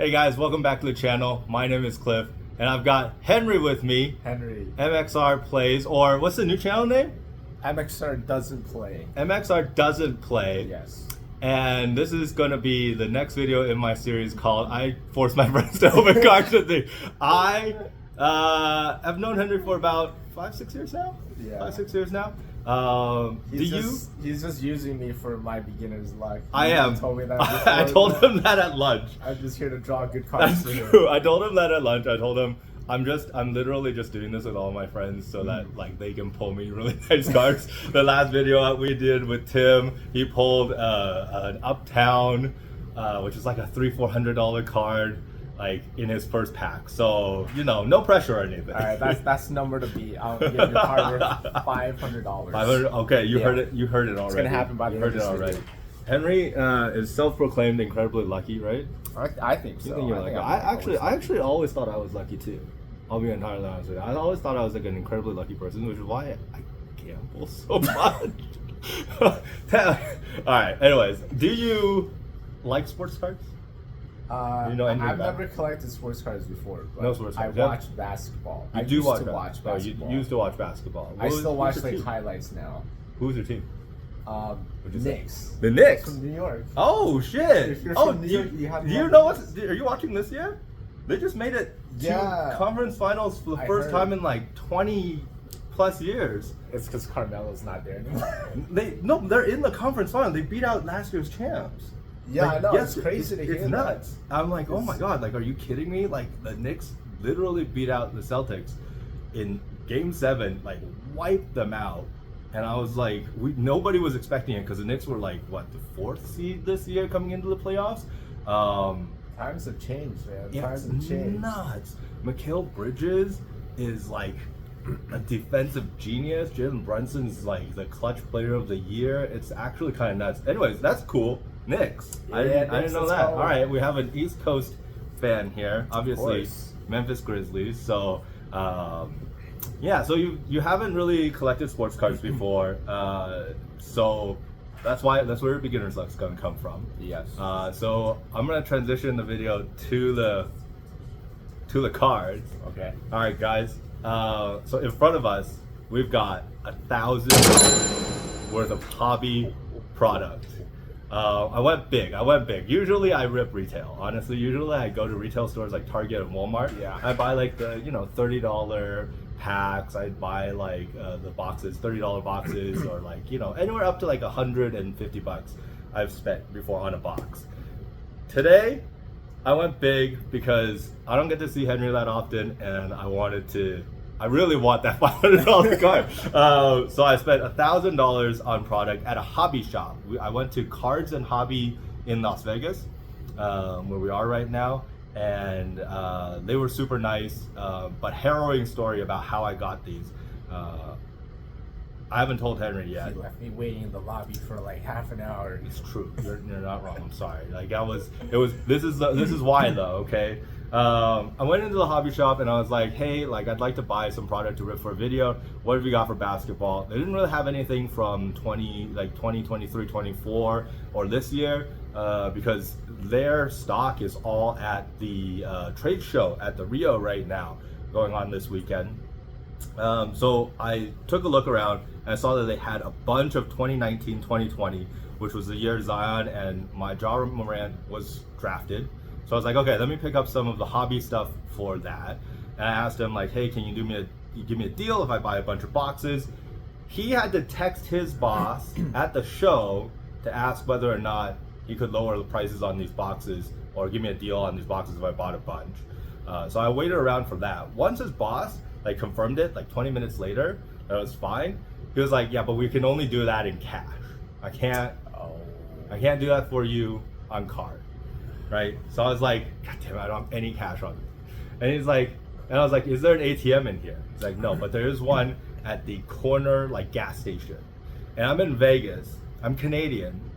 Hey guys, welcome back to the channel. My name is Cliff, and I've got Henry with me. Henry. MXR Plays, or what's the new channel name? MXR Doesn't Play. MXR Doesn't Play. Yes. And this is going to be the next video in my series called I Force My Friends to Open Cards with Me. I have known Henry for about 5-6 years now? Yeah. 5-6 years now. He's just using me for my beginner's luck. I am. Told me that I told him that at lunch. I'm just here to draw good cards. That's true. I told him that at lunch. I told him I'm literally just doing this with all my friends so that like they can pull me really nice cards. The last video that we did with Tim, he pulled an Uptown, which is like a $300-400 card, like in his first pack. So no pressure or anything. All right, that's number to beat. I'll give your card worth $500. $500. Okay, you heard it. You heard it already. It's gonna happen by the end of this already. video. Henry is self-proclaimed incredibly lucky, right? I think so. You think you're lucky? I actually always thought I was lucky too. I'll be entirely honest with you. I always thought I was like an incredibly lucky person, which is why I gamble so much. Alright, anyways, do you like sports cards? I've never collected sports cards before, but no sports cards. I watched basketball. You used to watch basketball. I still watch like highlights now. Who's your team? Knicks. The Knicks? From New York. Oh shit! If you're oh, from New York, do you know what? Are you watching this year? They just made it to conference finals for the first time in like 20+ years. It's because Carmelo's not there anymore. They're in the conference final. They beat out last year's champs. Yeah, like, I know. Yes, it's crazy to hear. It's nuts. I'm like, oh my god! Like, are you kidding me? Like, the Knicks literally beat out the Celtics in Game 7. Like, wiped them out. And I was like, nobody was expecting it because the Knicks were like, what, the 4th seed this year coming into the playoffs? Times have changed, man. Times have changed. Nuts. Mikal Bridges is like a defensive genius. Jalen Brunson's like the clutch player of the year. It's actually kind of nuts. Anyways, that's cool. Knicks. Yeah, I didn't know that. All right, we have an East Coast fan here. Obviously, Memphis Grizzlies. So, yeah. So you haven't really collected sports cards before. So that's where your beginner's luck's gonna come from. Yes. So I'm gonna transition the video to the cards. Okay. All right, guys. So in front of us, we've got $1,000 worth of hobby product. I went big. Usually I rip retail. Honestly, usually I go to retail stores like Target and Walmart. Yeah. I buy like the $30 packs. I buy like the boxes, $30 boxes, or like anywhere up to like $150 I've spent before on a box. Today, I went big because I don't get to see Henry that often, and I really want that $500 card. So I spent $1,000 on product at a hobby shop. I went to Cards and Hobby in Las Vegas, where we are right now, and they were super nice, but harrowing story about how I got these. I haven't told Henry yet. He left me waiting in the lobby for like half an hour. It's true. You're not wrong. I'm sorry. Like this is why though. Okay. I went into the hobby shop and I was like, hey, like I'd like to buy some product to rip for a video. What have you got for basketball? They didn't really have anything from 2023, 24 or this year, because their stock is all at the trade show at the Rio right now, going on this weekend. So I took a look around and I saw that they had a bunch of 2019, 2020, which was the year Zion and my Ja Morant was drafted. So I was like, okay, let me pick up some of the hobby stuff for that. And I asked him like, hey, can you give me a deal if I buy a bunch of boxes? He had to text his boss at the show to ask whether or not he could lower the prices on these boxes or give me a deal on these boxes if I bought a bunch. So I waited around for that. Once his boss like confirmed it, like 20 minutes later, that was fine. He was like, yeah, but we can only do that in cash. I can't do that for you on card, right? So I was like, God damn it, I don't have any cash on me. And he's like, and I was like, is there an ATM in here? He's like, no, but there is one at the corner like gas station. And I'm in Vegas. I'm Canadian.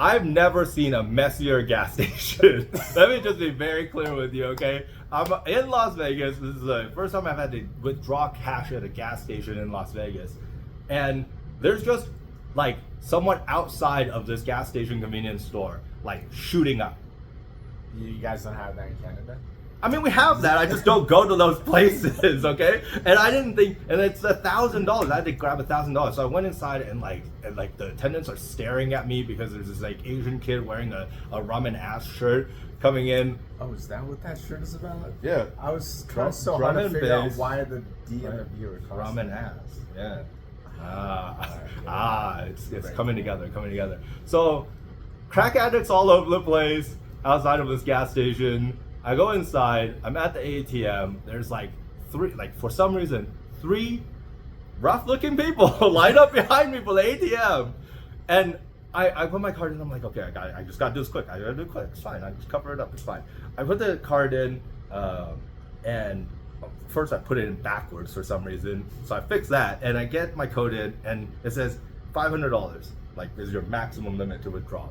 I've never seen a messier gas station. Let me just be very clear with you, okay? I'm in Las Vegas. This is the first time I've had to withdraw cash at a gas station in Las Vegas. And there's just like someone outside of this gas station convenience store, like shooting up. You guys don't have that in Canada? I mean, we have that. I just don't go to those places, okay? And I didn't think, and it's $1,000. I had to grab $1,000. So I went inside and the attendants are staring at me because there's this like Asian kid wearing a ramen ass shirt coming in. Oh, is that what that shirt is about? Yeah. I was trying so hard to figure out why the D and the B were ramen ass. Yeah. It's coming together. So, crack addicts all over the place outside of this gas station. I go inside, I'm at the ATM, there's for some reason, 3 rough looking people lined up behind me for the ATM. And I put my card in, I'm like, okay, I just gotta do this quick, it's fine, I just cover it up, it's fine. I put the card in, and first I put it in backwards for some reason, so I fix that, and I get my code in, and it says $500, is your maximum limit to withdraw.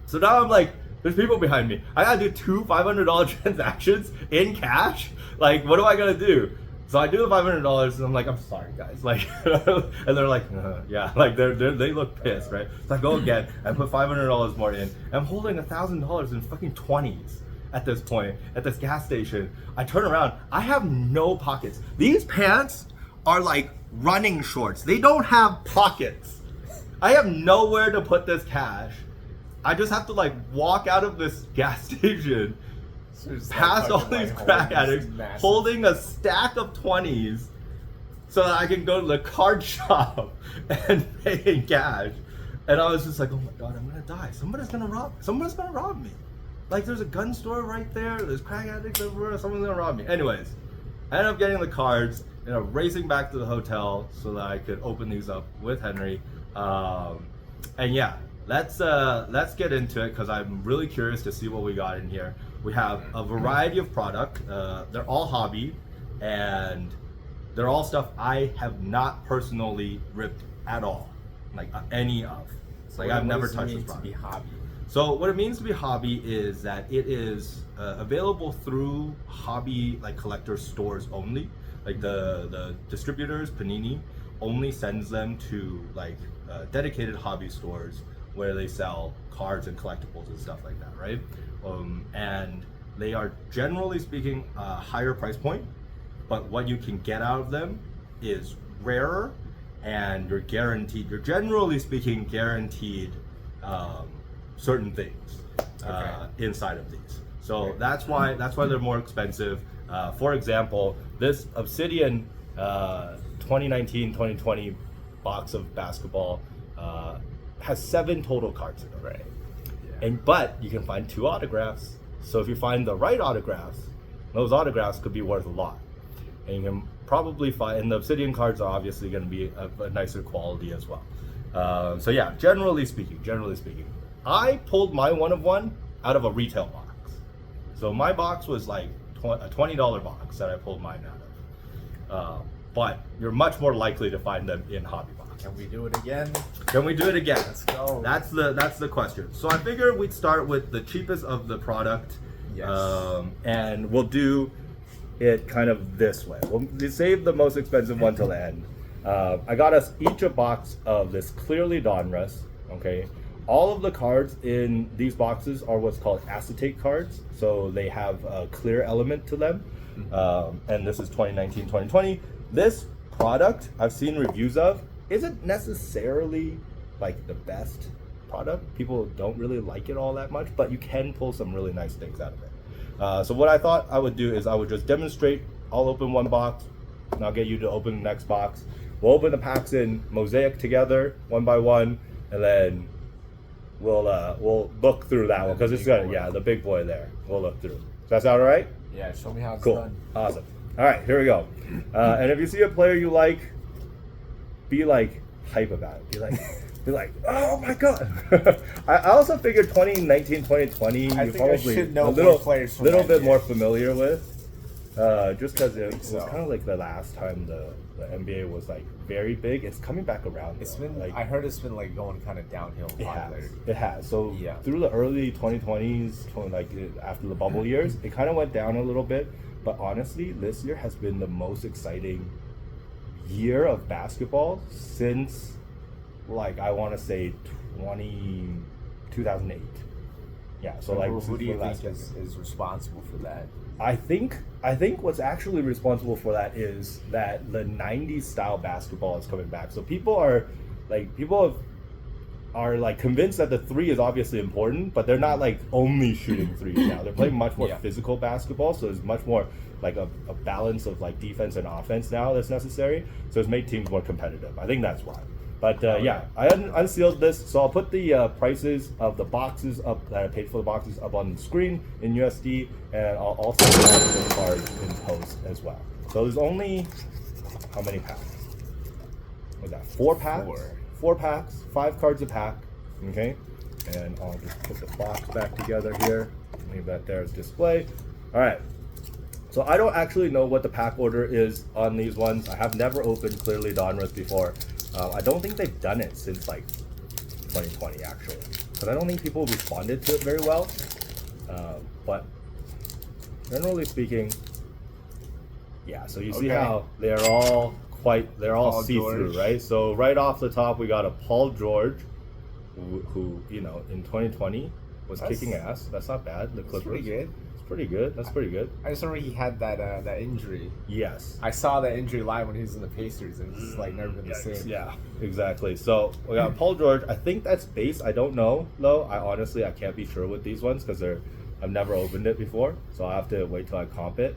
So now I'm like, there's people behind me. I gotta do 2 $500 transactions in cash? What am I gonna do? So I do the $500 and I'm like, I'm sorry guys. And they're like, yeah, they look pissed, right? So I go again, I put $500 more in. I'm holding $1,000 in fucking 20s at this point, at this gas station. I turn around, I have no pockets. These pants are like running shorts. They don't have pockets. I have nowhere to put this cash. I just have to walk out of this gas station, past all these crack addicts, holding a stack of 20s, so that I can go to the card shop and pay in cash. And I was just like, oh my god, I'm gonna die. Someone's gonna rob me. There's a gun store right there. There's crack addicts everywhere. Someone's gonna rob me. Anyways, I ended up getting the cards and racing back to the hotel so that I could open these up with Henry. And yeah. Let's get into it because I'm really curious to see what we got in here. We have a variety of product. They're all hobby, and they're all stuff I have not personally ripped at all, any of. I've never touched this product. Hobby? So what it means to be hobby is that it is available through hobby collector stores only. The distributors, Panini, only sends them to dedicated hobby stores where they sell cards and collectibles and stuff like that, right? And they are, generally speaking, a higher price point, but what you can get out of them is rarer, and you're generally speaking guaranteed certain things inside of these. So that's why they're more expensive. For example, this Obsidian 2019-2020 box of basketball has 7 total cards in it, right? Yeah. But you can find 2 autographs. So if you find the right autographs, those autographs could be worth a lot. And you can probably find, and the Obsidian cards are obviously going to be a nicer quality as well. So yeah, generally speaking, I pulled my 1 out of a retail box. So my box was a $20 box that I pulled mine out of. But you're much more likely to find them in hobby box. Can we do it again? Let's go. That's the question. So I figured we'd start with the cheapest of the product. Yes. And we'll do it kind of this way. We'll save the most expensive one till the end. I got us each a box of this Clearly Donruss. Okay. All of the cards in these boxes are what's called acetate cards. So they have a clear element to them. And this is 2019-2020. This product I've seen reviews of isn't necessarily the best product. People don't really like it all that much, but you can pull some really nice things out of it. So what I thought I would do is I would just demonstrate. I'll open one box, and I'll get you to open the next box. We'll open the packs in Mosaic together, one by one, and then we'll look through that one because it's the big boy there. We'll look through. Does that sound all right? Yeah, show me how it's cool. done. Awesome. All right, here we go. And if you see a player you like, be hype about it. Be like, oh my god. I also figured 2019, 2020, you're probably a little bit more familiar with. Just because it was kind of the last time the NBA was very big. It's coming back around. It's been I heard it's been going kind of downhill. It has. So through the early 2020s, after the bubble years, it kind of went down a little bit. But honestly, this year has been the most exciting year of basketball since I want to say 2008. Yeah, so like who do you think is responsible for that? I think what's actually responsible for that is that the 90s style basketball is coming back. So people are like convinced that the three is obviously important, but they're not like only shooting threes now. They're playing much more physical basketball, so there's much more like a balance of like defense and offense now that's necessary. So it's made teams more competitive. I think that's why. But yeah, I unsealed this, so I'll put the prices of the boxes up that I paid for the boxes up on the screen in USD, and I'll also add the cards in post as well. So there's only how many packs? What's that? 4 packs. 4 packs, 5 cards a pack. Okay, and I'll just put the box back together here. Leave that there as display. All right. So I don't actually know what the pack order is on these ones. I have never opened Clearly Donruss before. I don't think they've done it since like 2020 actually, because I don't think people responded to it very well. But generally speaking, yeah. So you see how they're all see-through, right? So right off the top, we got a Paul George, who you know in 2020 was kicking ass. That's not bad. The Clippers. Pretty good. Pretty good. That's pretty good. I just remember he had that injury. Yes. I saw that injury live when he was in the Pacers, and it's like never been the same. Yeah, exactly. So we got Paul George. I think that's base. I don't know though. I can't be sure with these ones because I've never opened it before, so I have to wait till I comp it.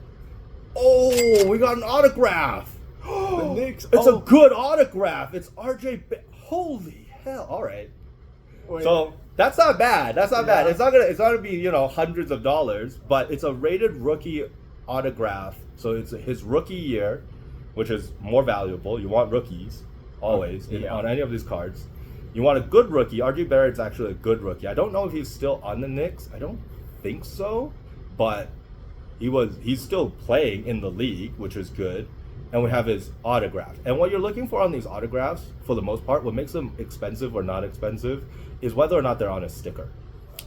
Oh, we got an autograph. The Knicks. It's a good autograph. It's RJ. Holy hell! All right. Wait. So. That's not bad. That's not bad. It's not gonna be, you know, hundreds of dollars, but it's a rated rookie autograph. So it's his rookie year, which is more valuable. You want rookies always on any of these cards. You want a good rookie. RJ Barrett's actually a good rookie. I don't know if he's still on the Knicks. I don't think so, but he's still playing in the league, which is good. And we have his autograph. And what you're looking for on these autographs, for the most part, what makes them expensive or not expensive is whether or not they're on a sticker.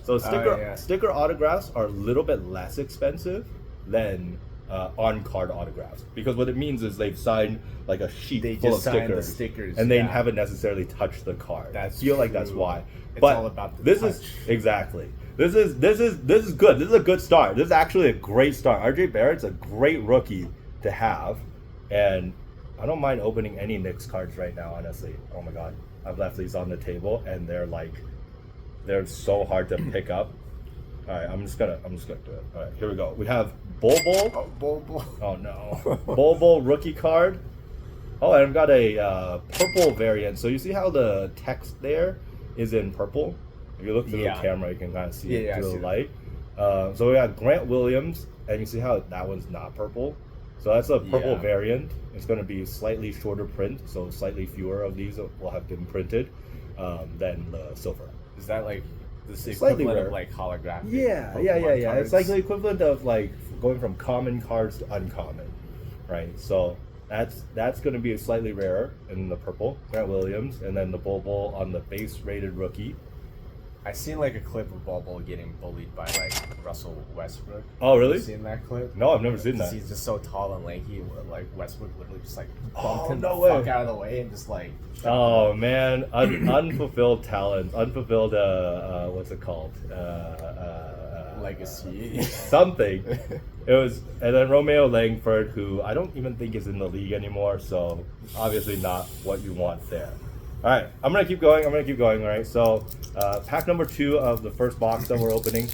So sticker autographs are a little bit less expensive than on-card autographs, because what it means is they've signed like a sheet full of stickers, and they haven't necessarily touched the card. I feel like that's why. It's but all about the this touch. Is exactly. This is good. This is a good start. This is actually a great start. RJ Barrett's a great rookie to have. And I don't mind opening any Knicks cards right now, honestly. Oh my god. I've left these on the table and they're so hard to pick up. Alright, I'm just gonna do it. Alright, here we go. We have Bol Bol. Oh no. Bol Bol rookie card. Oh, and I've got a purple variant. So you see how the text there is in purple? If you look through the camera, you can kind of see it through the light. So we got Grant Williams, and you see how that one's not purple. So that's a purple variant. It's going to be slightly shorter print, so slightly fewer of these will have been printed than the silver. Is that like the equivalent of like holographic? Yeah. Cards? It's like the equivalent of like going from common cards to uncommon, right? So that's going to be slightly rarer in the purple, Grant Williams, and then the Bol Bol on the base rated rookie. I seen like a clip of Bol Bol getting bullied by like Russell Westbrook. Oh, really? You seen that clip? No, I've never seen that. He's just so tall and lanky. Like Westbrook literally just like bumped him way. fuck out of the way and just like. Oh man, unfulfilled talent, unfulfilled what's it called? Legacy. Something. It was, and then Romeo Langford, who I don't even think is in the league anymore. So obviously not what you want there. All right, I'm gonna keep going. All right, so pack number 2 of the first box that we're opening.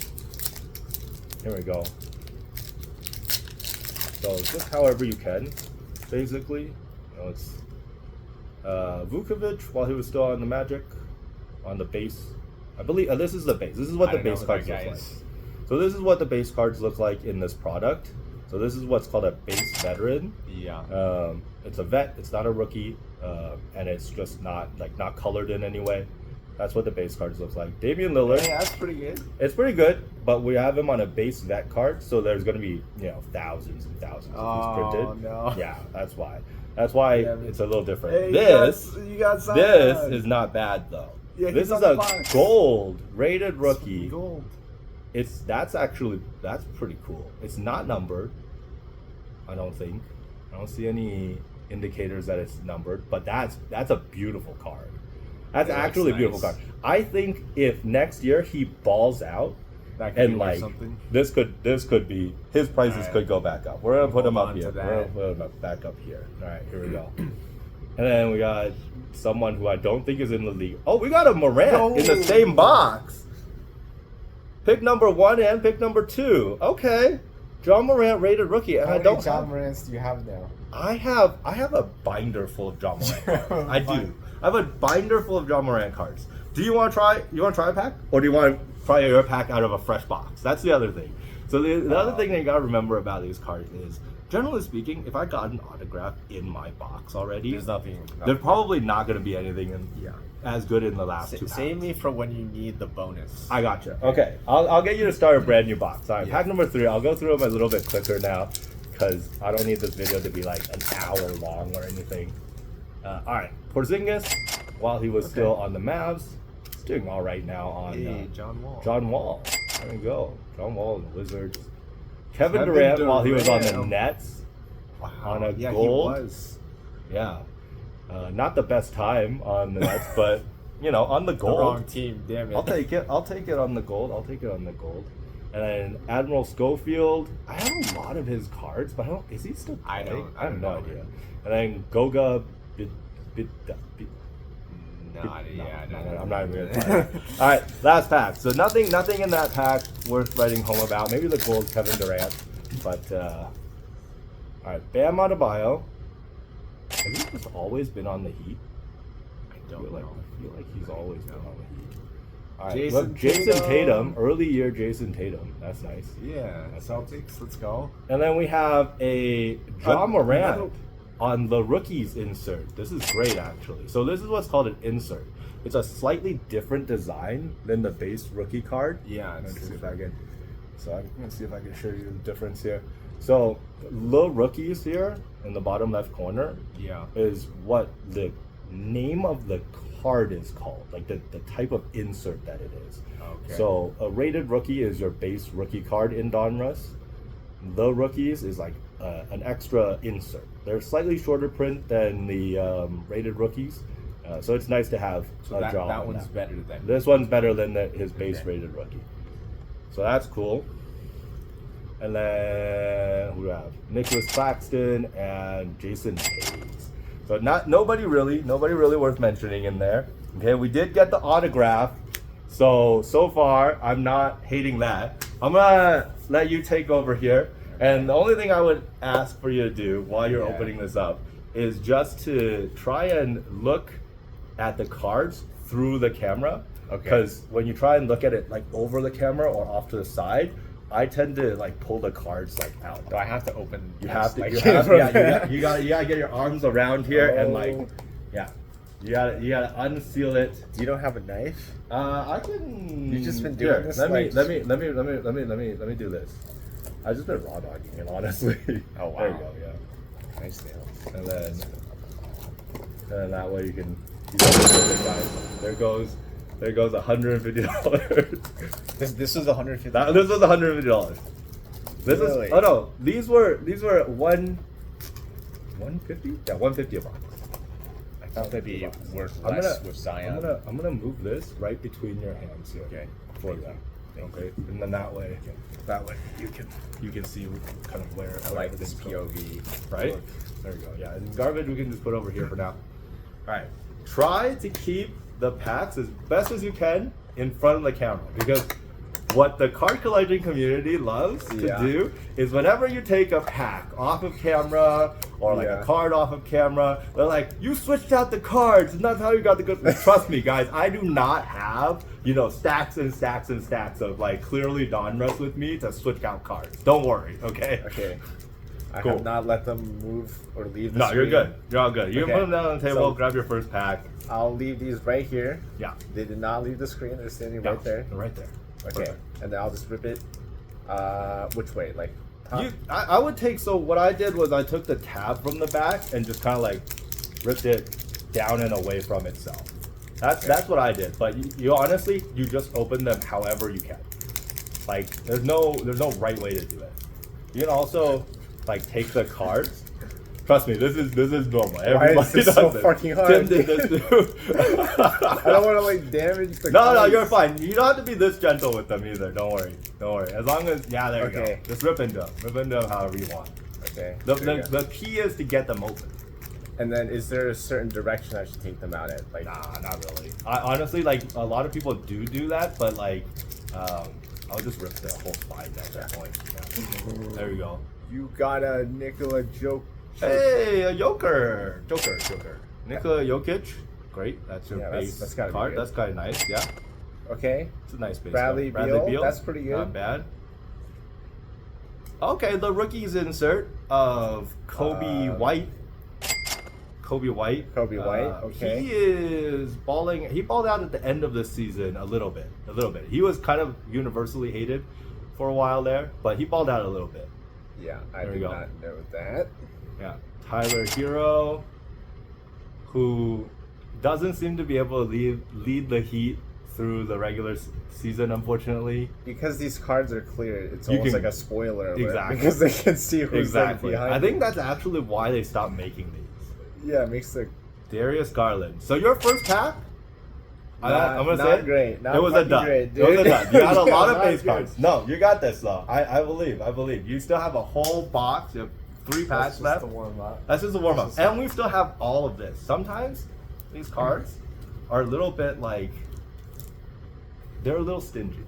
Here we go. So just however you can, basically. You know, it's Vukovic while he was still on the Magic, on the base. I believe this is the base. This is what the base cards look like. So this is what the base cards look like in this product. So this is what's called a base veteran. Yeah. It's a vet. It's not a rookie, and it's just not colored in any way. That's what the base cards look like. Damian Lillard. Yeah, that's pretty good. It's pretty good, but we have him on a base vet card, so there's going to be thousands and thousands of these printed. Oh no. Yeah, that's why. That's why it's a little different. Hey, this this is not bad though. Yeah, this is a gold rated rookie. Gold. That's pretty cool. It's not numbered. I don't think. I don't see any indicators that it's numbered, but that's a beautiful card. That's actually a beautiful card. I think if next year he balls out That could and be like something. this could be his prices Alright. could go back up. We're gonna put him Hold up on here. to We're gonna that. put him back up here. All right, here we go. And then we got someone who I don't think is in the league. Oh, we got a Morant in the same box. Pick number 1 and pick number 2. Okay, John Morant rated rookie, and How I many don't. John Morants do you have now? I have a binder full of John Morant cards. I do. I have a binder full of John Morant cards. Do you want to try? You want to try a pack, or do you want to try your pack out of a fresh box? That's the other thing. So the other thing that you gotta remember about these cards is, generally speaking, if I got an autograph in my box already, There's nothing. there's probably not gonna be anything as good in the last two packs. Save me for when you need the bonus. I gotcha. Okay, I'll get you to start a brand new box. All right, Yeah. pack number 3. I'll go through them a little bit quicker now, because I don't need this video to be like an hour long or anything. All right, Porzingis, while he was still on the Mavs, he's doing all right now on John Wall. John Wall. There you go. John Wall and the Wizards. Kevin Durant while he was on the Nets. Wow. On a yeah, gold. He was. Yeah. Not the best time on the Nets, but you know, on the gold. The wrong team, damn it. I'll take it. I'll take it on the gold. I'll take it on the gold. And then Admiral Schofield. I have a lot of his cards, but I don't. Is he still playing? I have no idea. And then Goga. No, I'm not even gonna try it. All right, last pack. So nothing in that pack worth writing home about. Maybe the gold Kevin Durant, but all right, Bam Adebayo. Has he just always been on the Heat? I don't know. I feel like he's always been on the Heat. All right, Jason Jason Tatum. Tatum, early year Jason Tatum. That's nice. Yeah, Celtics. Let's go. And then we have a John Morant another- on the rookies insert. This is great, actually. So this is what's called an insert. It's a slightly different design than the base rookie card. Yeah, Let's it's see if I can. So I'm gonna see if I can show you the difference here. So the rookies here in the bottom left corner yeah. is what the name of the card is called, like the type of insert that it is. Okay. So a rated rookie is your base rookie card in Donruss. The rookies is like an extra insert. They're slightly shorter print than the rated rookies, so it's nice to have So a that draw. on one's better than. This one's better than his base rated rookie. So that's cool. And then who do we have? Nicholas Claxton and Jason Hayes. So nobody really worth mentioning in there. Okay, we did get the autograph. So far I'm not hating that. I'm gonna let you take over here. And the only thing I would ask for you to do while you're opening this up is just to try and look at the cards through the camera. Okay. Because when you try and look at it like over the camera or off to the side, I tend to like pull the cards like out. Do I have to open? You have to. Like, You gotta get your arms around here and like, yeah. You gotta unseal it. You don't have a knife? I can. You've just been doing this. Let me do this. I've just been raw dogging it, honestly. Oh wow. There you go. Yeah. Nice nails. And then that way you can. There goes $150. This was $150. This was $150. This Really? is. Oh no, these were $150. Yeah, $150 a box. I thought they'd be worth I'm less gonna- with Zion. I'm gonna move this right between your hands here. Okay. For that. Okay. And then that way you can see kind of where I like this everything's going. POV. Right? There you go. Yeah. And garbage we can just put over here for now. All right. Try to keep the packs as best as you can in front of the camera, because what the card collecting community loves to do is whenever you take a pack off of camera or like a card off of camera, they're like, you switched out the cards and that's how you got the good. Trust me, guys, I do not have, stacks and stacks and stacks of like Clearly Donruss with me to switch out cards. Don't worry, okay? Okay. I Cool. have not let them move or leave the No, you're screen. good. You're all good. You can Okay. put them down on the table, So- grab your first pack. I'll leave these right here. Yeah. They did not leave the screen. They're standing Yeah, right there. they're right there. Okay. Perfect. And then I'll just rip it. Which way? Like top? I would take, so what I did was I took the tab from the back and just kind of like ripped it down and away from itself. That's what I did. But you honestly, you just open them however you can. Like there's no right way to do it. You can also like take the cards Trust me, this is normal. Why Everybody is this does so this. fucking hard? Tim did this too. I don't want to like damage the No, cards. you're fine. You don't have to be this gentle with them either. Don't worry. As long as there you go. Just rip into them. Rip into them however you want. Okay. The key is to get them open. And then, is there a certain direction I should take them out at? Like, Nah, not really. I honestly, like, a lot of people do that, but like, I'll just rip the whole spine at that point. Yeah. There you go. You got a Nikola joke. Hey, a Joker. Nikola Jokic. Great. That's your base that's gotta be card. good. That's kind of nice. Yeah. Okay. It's a nice base Bradley card. Beal. That's pretty good. Not bad. Okay, the rookies insert of Kobe White. Kobe White. Okay. He is balling. He balled out at the end of the season a little bit. He was kind of universally hated for a while there, but he balled out a little bit. Yeah, I do not know that. Yeah, Tyler Hero, who doesn't seem to be able to lead the Heat through the regular season, unfortunately. Because these cards are clear, it's almost like a spoiler alert. Exactly. Because they can see who's like behind. I think that's actually why they stopped making these. Yeah, it makes the Darius Garland. So your first pack, I'm gonna say not great. Not it was a dud. great, It was a dud. You got a lot of Not base good. cards. No, you got this though. I believe. You still have a whole box. You have 3 packs left. That's just the warm up. That's just a warm up. And we still have all of this. Sometimes these cards are a little bit like, they're a little stingy.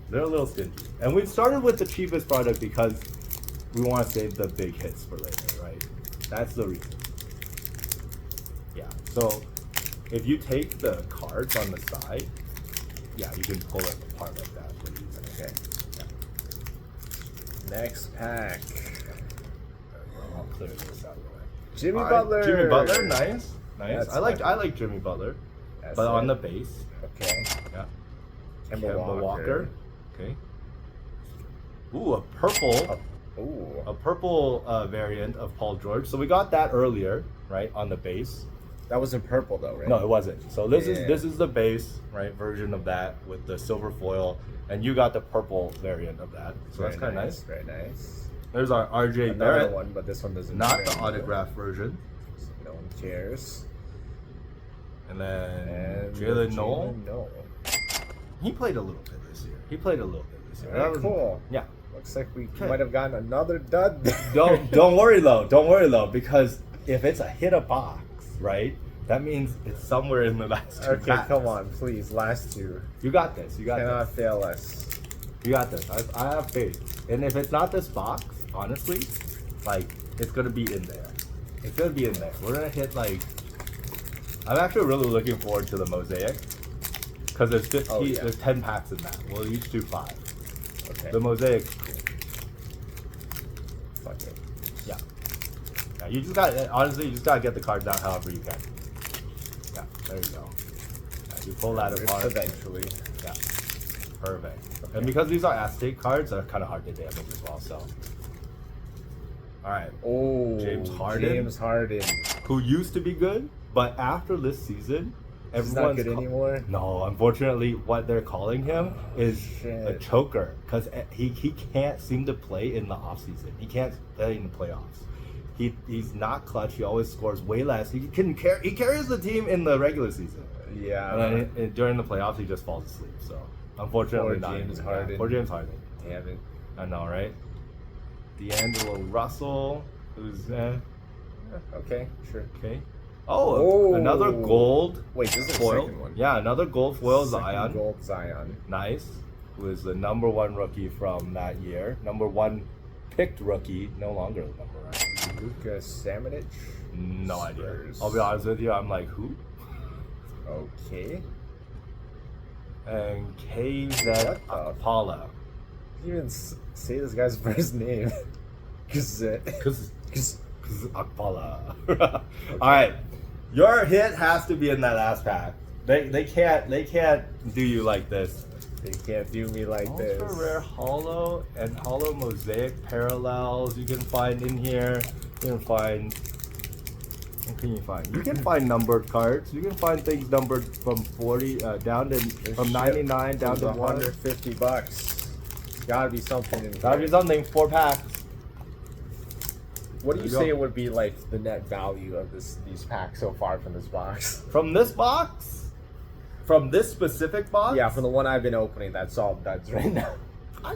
And we've started with the cheapest product because we want to save the big hits for later, right? That's the reason. Yeah. So if you take the cards on the side, yeah, you can pull it apart like that. Okay. Yeah. Next pack. I'll clear this out of the way. Jimmy All right, Butler. Jimmy Butler, nice. That's I like Jimmy Butler, That's but on it. the base. Okay. Yeah. Kemba Walker. Okay. Ooh, a purple. Ooh. A purple variant of Paul George. So we got that earlier, right, on the base. That was in purple though, right? No, it wasn't. So this is the base, right, version of that with the silver foil, and you got the purple variant of that. So that's kind of nice. Very nice. There's our RJ Another Barrett one, but this one doesn't. not care the anymore. autograph version. So no one cares. And then And Jalen Noel. Noel. He played a little bit this year. Very cool. Yeah. Looks like we might have gotten another dud. Don't worry though, because if it's a hit a box, right, that means it's somewhere in the last 2 Okay, packs. come on, please, last 2. You got this. Cannot fail us. You got this. I have faith. And if it's not this box, honestly, like, it's gonna be in there. It's gonna be in there. We're gonna hit like. I'm actually really looking forward to the Mosaic, because there's 15. There's 10 packs in that. We'll each do 5. Okay. The Mosaic. Fuck it. Yeah. Yeah. You just gotta get the cards out however you can. Yeah. There you go. Yeah, you pull that apart. Eventually. Yeah. Perfect. Okay. And because these are Aztec cards, they're kind of hard to damage as well. So. All right. Oh. James Harden. Who used to be good, but after this season, He's not good anymore. No, unfortunately, what they're calling him is a choker, because he can't seem to play in the off season. He can't play in the playoffs. He's not clutch. He always scores way less. He carries the team in the regular season. Yeah. And then during the playoffs, he just falls asleep. So unfortunately, Poor James Harden. Poor James Harden. Damn it. I know, right? D'Angelo Russell, who's Okay, sure. okay. Oh, another gold. Wait, this is foil. the second one. Yeah, another gold foil Second Zion. Gold Zion. Nice. Who is the #1 rookie from that year. #1 picked rookie, no longer the number 1. Luka Samanic. No idea. Spurs. I'll be honest with you, I'm like, who? Okay. And KZ Paula. You didn't even say this guy's first name. Because Akpala. Alright. Your hit has to be in that last pack. They can't do you like this. They can't do me like this. Ultra rare hollow and hollow mosaic parallels you can find in here. You can find. What can you find? You can find numbered cards. You can find things numbered from 40 down to from 99 down to $150. Gotta be something in Gotta be here. something. 4 packs. What do you say would be like the net value of these packs so far from this box? From this box? From this specific box? Yeah, from the one I've been opening that's all duds right now.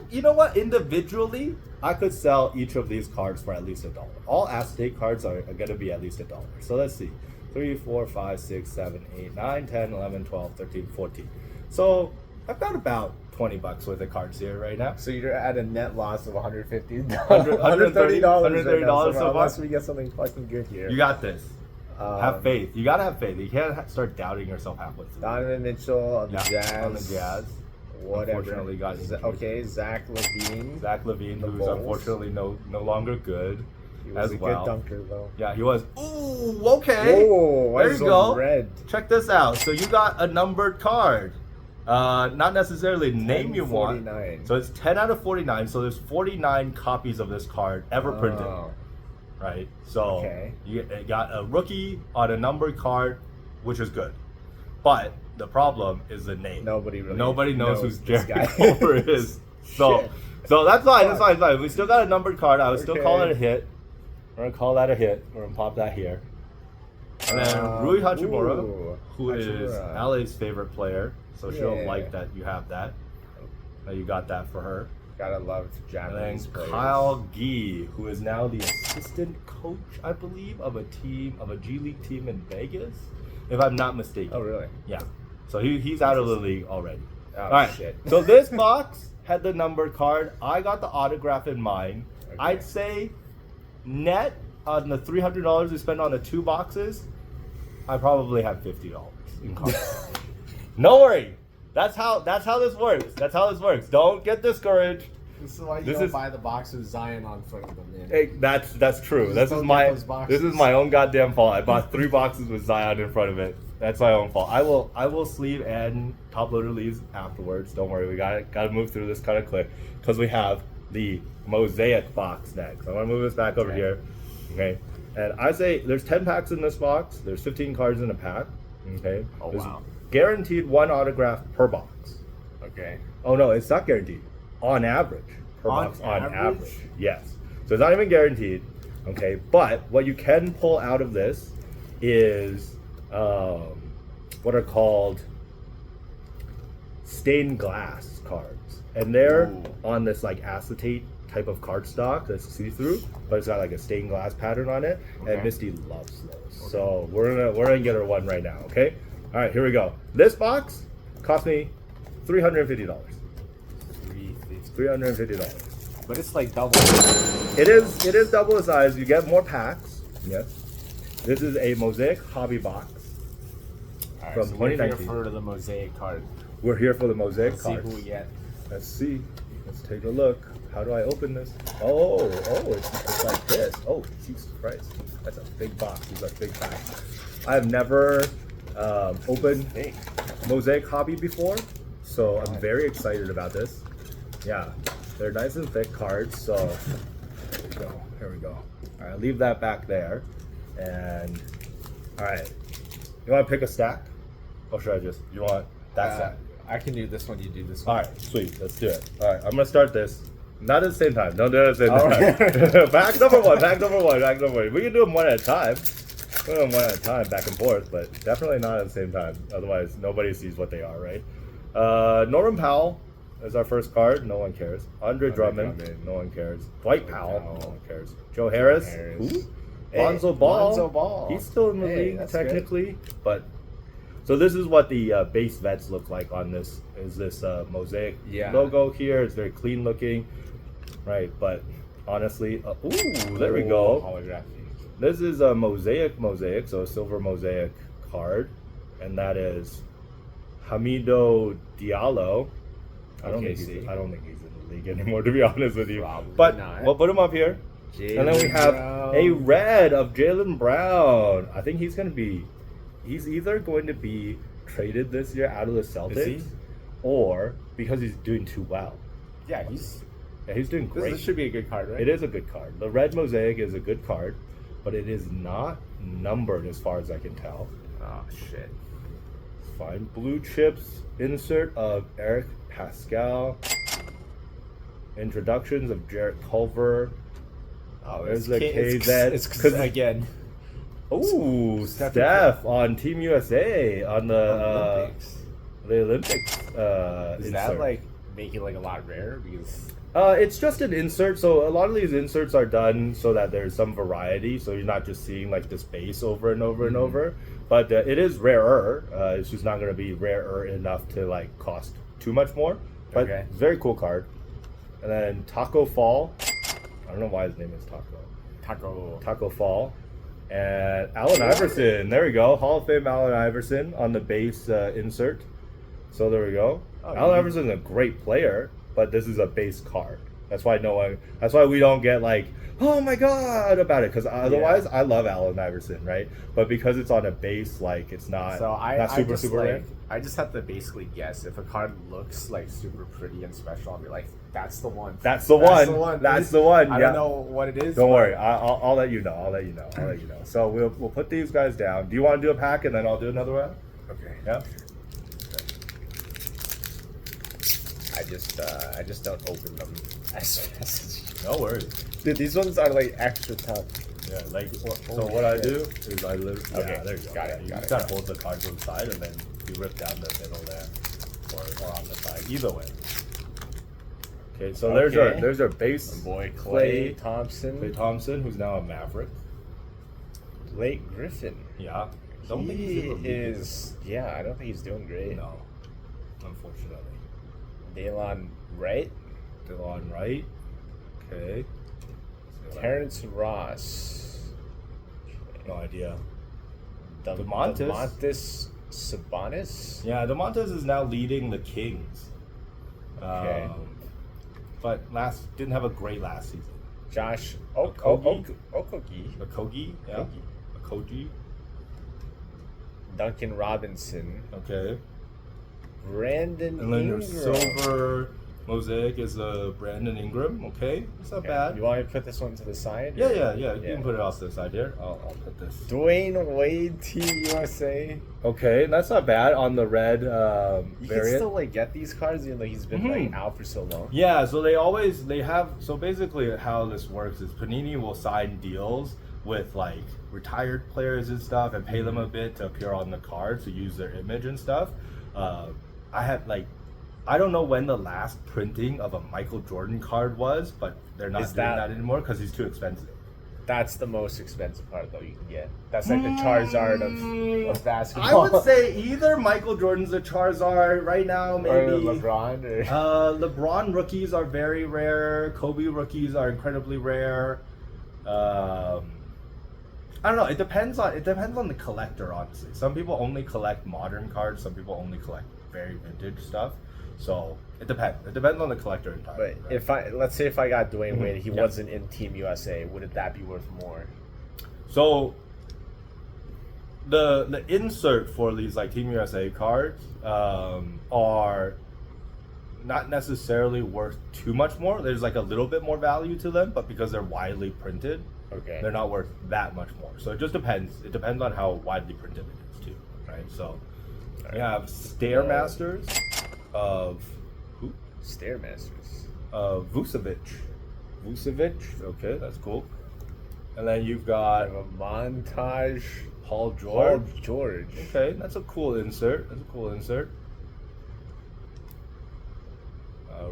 You know what? Individually, I could sell each of these cards for at least $1. All acetate cards are going to be at least $1. So let's see. 3, 4, 5, 6, 7, 8, 9, 10, 11, 12, 13, 14. So I've got about $20 worth of cards here right now. So you're at a net loss of $150, $130 $130 $130 so so far. unless we get something fucking good here. You got this. Have faith. You gotta have faith. You can't start doubting yourself halfway through. Donovan Mitchell of the Jazz. On the Jazz. Whatever. Unfortunately got injured. Okay, Zach LaVine. Zach LaVine, who's Bulls. unfortunately no longer good. He was as a well. good dunker though. Yeah, he was. Ooh, okay. Whoa, there you go. Red. Check this out. So you got a numbered card. Not necessarily name you want. 49. So it's 10 out of 49. So there's 49 copies of this card ever printed. Right? So you got a rookie on a numbered card, which is good. But the problem is the name. Nobody knows who's Jerry Culver is. So that's fine. That's fine. We still got a numbered card. I would still call it a hit. We're gonna call that a hit. We're gonna pop that here. And then Rui Hachimura, who is LA's favorite player, so she'll like that you have that. You got that for her. Gotta love Japanese and then players. Kyle Gee, who is now the assistant coach, I believe, of a G League team in Vegas, if I'm not mistaken. Oh, really? Yeah. So he's out of the league already. Oh, all right. Shit. So this box had the numbered card. I got the autograph in mine. Okay. I'd say net on the $300 we spent on the 2 boxes, I probably have $50 in cards. No worry. That's how this works. That's how this works. Don't get discouraged. This is why you don't buy the box with Zion on front of them, man. Hey, that's true. This is my own goddamn fault. I bought 3 boxes with Zion in front of it. That's my own fault. I will sleeve and top loader leaves afterwards. Don't worry. We gotta move through this kind of quick because we have the Mosaic box next. I'm gonna move this back over here. Okay. And I say there's 10 packs in this box. There's 15 cards in a pack. Okay. Oh, there's wow. Guaranteed 1 autograph per box. Okay. Oh no, it's not guaranteed. On average. Per box. On average. Yes. So it's not even guaranteed. Okay. But what you can pull out of this is what are called stained glass cards. And they're on this like acetate type of cardstock that's see-through, but it's got like a stained glass pattern on it. Okay. And Misty loves those. Okay. So we're gonna get her one right now, okay? All right, here we go. This box cost me $350. $350. But it's like double. It is double the size. You get more packs. Yes. This is a Mosaic Hobby box from 2019. We're here for the Mosaic card. We're here for the Mosaic Let's cards. see who we get. Let's see. Let's take a look. How do I open this? Oh, it's like this. Oh, Jesus Christ. That's a big box. These are big packs. I have never opened Mosaic Hobby before, so I'm very excited about this. Yeah, they're nice and thick cards, so here we go. All right, leave that back there. And, all right, you want to pick a stack? Or should I just, you want that stack? I can do this one, you do this one. All right, sweet, let's do it. All right, I'm gonna start this. Not at the same time. Don't do it at the same time. Pack number one. We can do them one at a time. We can do them one at a time, back and forth, but definitely not at the same time. Otherwise, nobody sees what they are, right? Norman Powell is our first card. No one cares. Andre Drummond. No one cares. Dwight Powell. No one cares. Joe Harris. Who? Hey, Lonzo Ball. He's still in the league technically, but. So this is what the base vets look like on this. Is this Mosaic logo here? It's very clean looking, right? But honestly, ooh, there we go. Holography. This is a Mosaic, so a silver Mosaic card, and that is Hamido Diallo. I don't think he's in the league anymore, to be honest with you. Probably but not. We'll put him up here, and then we have a red of Jaylen Brown. I think he's either going to be traded this year out of the Celtics, or because he's doing too well. Yeah, he's doing great. This should be a good card, right? It is a good card. The red Mosaic is a good card, but it is not numbered as far as I can tell. Oh, shit. Fine. Blue chips insert of Eric Pascal. Introductions of Jarrett Culver. Oh, There's it's the K- KZ. It's because again. Ooh, Steph on Team USA on the Olympics. Is that like making like a lot rarer because? It's just an insert, so a lot of these inserts are done so that there's some variety, so you're not just seeing like this base over and over and over. But it is rarer. It's just not going to be rarer enough to like cost too much more. But it's a very cool card. And then Taco Fall. I don't know why his name is Taco Fall. And Allen Iverson. There we go. Hall of Fame Allen Iverson on the base insert. So there we go. Allen Iverson is a great player, but this is a base card. That's why we don't get like, oh my god about it, because otherwise I love Allen Iverson, right? But because it's on a base, like it's not super rare. I just have to basically guess if a card looks like super pretty and special. I'll be like, that's the one. That's the one. I don't know what it is. Don't worry, I'll let you know. I'll let you know. So we'll put these guys down. Do you want to do a pack and then I'll do another one? Okay. Yeah. I just don't open them as fast as you. No worries. Dude, these ones are like extra tough. Yeah, like so. What I do is I literally. Okay, yeah, there you go. Got it. You just gotta hold the cards on the side and then you rip down the middle there, or on the side. Either way. Okay, so there's our base. My boy Klay Thompson. Klay Thompson, who's now a Maverick. Blake Griffin. Yeah. I don't think he's doing great. No, unfortunately. Delon Wright. Okay. Terrence Ross. No idea. Domantas Sabonis. Yeah, Domantas is now leading the Kings. Okay. But didn't have a great last season. Josh Okogie. Yeah. Okogie. Duncan Robinson. Okay. Brandon And then Ingram. there's silver Mosaic is Brandon Ingram. Okay, it's not bad. You want me to put this one to the side? Yeah. You can put it off to the side here. I'll put this. Dwayne Wade, Team USA. Okay, that's not bad on the red You variant. can still like get these cards, even though he's been like out for so long. Yeah, so they have. So basically, how this works is Panini will sign deals with like retired players and stuff, and pay them a bit to appear on the card to use their image and stuff. I don't know when the last printing of a Michael Jordan card was, but they're not doing that anymore because he's too expensive. That's the most expensive part, though, you can get. That's like the Charizard of basketball. I would say either Michael Jordan's a Charizard right now, maybe. Or LeBron. LeBron rookies are very rare. Kobe rookies are incredibly rare. I don't know. It depends on the collector, honestly. Some people only collect modern cards. Some people only collect very vintage stuff. So it depends. It depends on the collector entirely. But right? let's say if I got Dwayne Wade, he wasn't in Team USA, would that be worth more? So the insert for these like Team USA cards are not necessarily worth too much more. There's like a little bit more value to them, but because they're widely printed, they're not worth that much more. So it just depends. It depends on how widely printed it is too, right? So you have Stairmasters of who? Stairmasters. Vucevic. Okay, that's cool. And then you've got a montage. Paul George. Okay, that's a cool insert.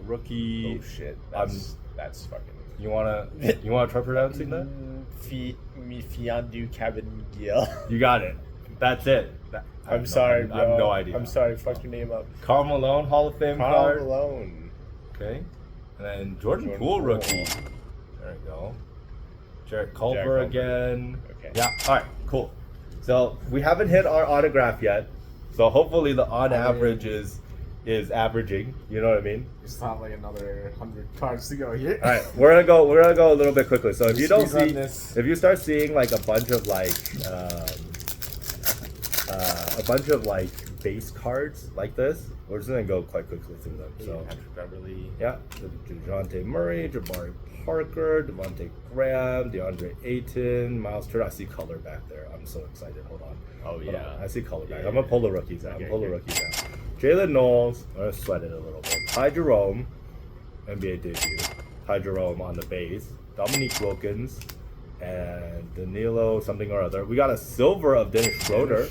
Rookie. Oh shit. That's fucking. You wanna try pronouncing that? Mifiandu Cabin Gill. You got it. That's it. I'm sorry, bro. I have no idea. I'm sorry. Fuck your name up. Karl Malone, Hall of Fame card. Karl Malone. Okay. And then Jordan Poole rookie. There we go. Jarrett Culver again. Okay. Yeah. All right. Cool. So we haven't hit our autograph yet. So hopefully the average is averaging. You know what I mean? Just not like another 100 cards to go here. All right. We're gonna go a little bit quickly. So if you don't see, if you start seeing like a bunch of base cards like this, we're just gonna go quite quickly through them. So Patrick Beverly. Yeah. DeJounte Murray, Jabari Parker, Devontae Graham, DeAndre Ayton, Miles Turner. I see color back there. I'm so excited. Hold on. Oh yeah. I see color back. I'm gonna pull the rookies out. Jalen Knowles. I'm gonna sweat it a little bit. Ty Jerome, NBA debut. Ty Jerome on the base. Dominique Wilkins, and Danilo something or other. We got a silver of Dennis Schroeder.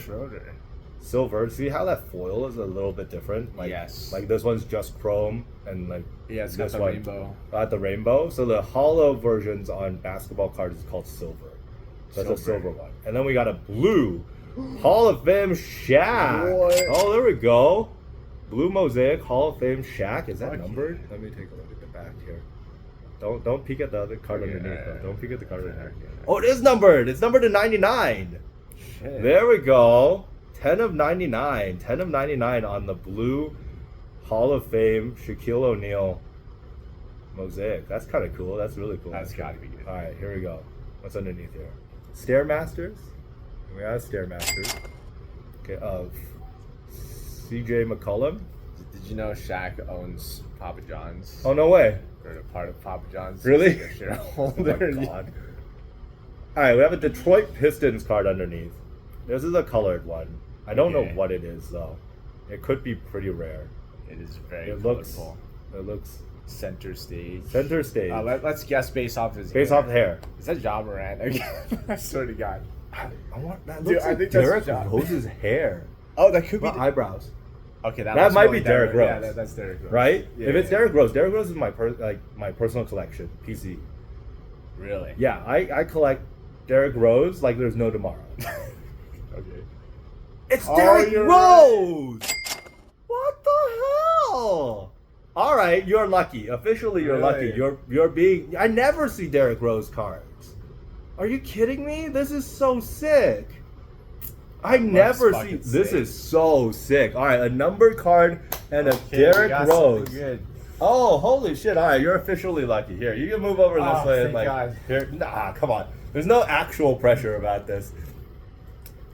Silver. See how that foil is a little bit different? Like, yes. Like this one's just chrome, and like it's this got the one rainbow. got the rainbow. So the hollow versions on basketball cards is called silver. So that's a silver one. And then we got a blue Hall of Fame Shaq. What? Oh, there we go. Blue Mosaic Hall of Fame Shaq. Is that numbered? Let me take a look at the back here. Don't peek at the other card underneath. Though. Don't peek at the card underneath. Oh, it is numbered. It's numbered to 99. Shit. There we go. 10 of 99. 10 of 99 on the blue Hall of Fame Shaquille O'Neal Mosaic. That's kind of cool. That's really cool. That's gotta be good. All right, here we go. What's underneath here? Stairmasters. We got Stairmasters. Okay, of CJ McCollum. Did you know Shaq owns Papa John's? Oh, no way. Or a part of Papa John's. Really? He's a Oh shareholder. my God. All right, we have a Detroit Pistons card underneath. This is a colored one. I don't know what it is though. It could be pretty rare. It is very colorful. colorful. It looks Center stage. center stage. Let's guess based off his Based hair. off the hair. Is that Ja Morant again? I swear to God. I want that. Dude, Looks I like think that's Derrick Ja. Rose's hair. Oh, that could be. What eyebrows? Okay, That looks might more be like Derrick Rose. Yeah, that's Derrick Rose. Right? Yeah, If it's yeah. Derrick Rose is my my personal collection. PC. Really? Yeah, I collect Derrick Rose like there's no tomorrow. Okay. It's Oh, Derrick you're Rose! What the hell? All right, you're lucky. Officially, you're Really? lucky. You're being. I never see Derrick Rose cards. Are you kidding me? This is so sick. I never see. fucking This sick. is so sick. All right, a numbered card and a Okay, we Derrick got Rose. something good. Oh, holy shit! All right, you're officially lucky. Here, you can move over this Oh, way. thank And like, God. here, nah, come on. There's no actual pressure about this.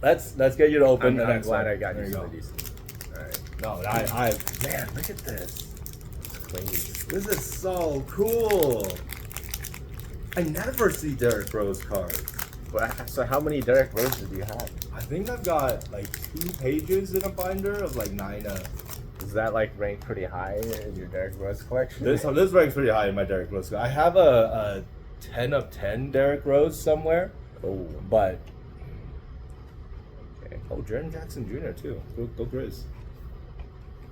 Let's get you to open. the I'm next glad one. I got There you go. some of these. All right. No, I man, look at this. Clean. This is so cool. I never see Derrick Rose cards. So how many Derrick Roses do you have? I think I've got like 2 pages in a binder of like 9. Does that like rank pretty high in your Derrick Rose collection? This ranks pretty high in my Derrick Rose. I have a 10 of 10 Derrick Rose somewhere, Oh, but okay. oh, Jaren Jackson Jr. too. Go Grizz.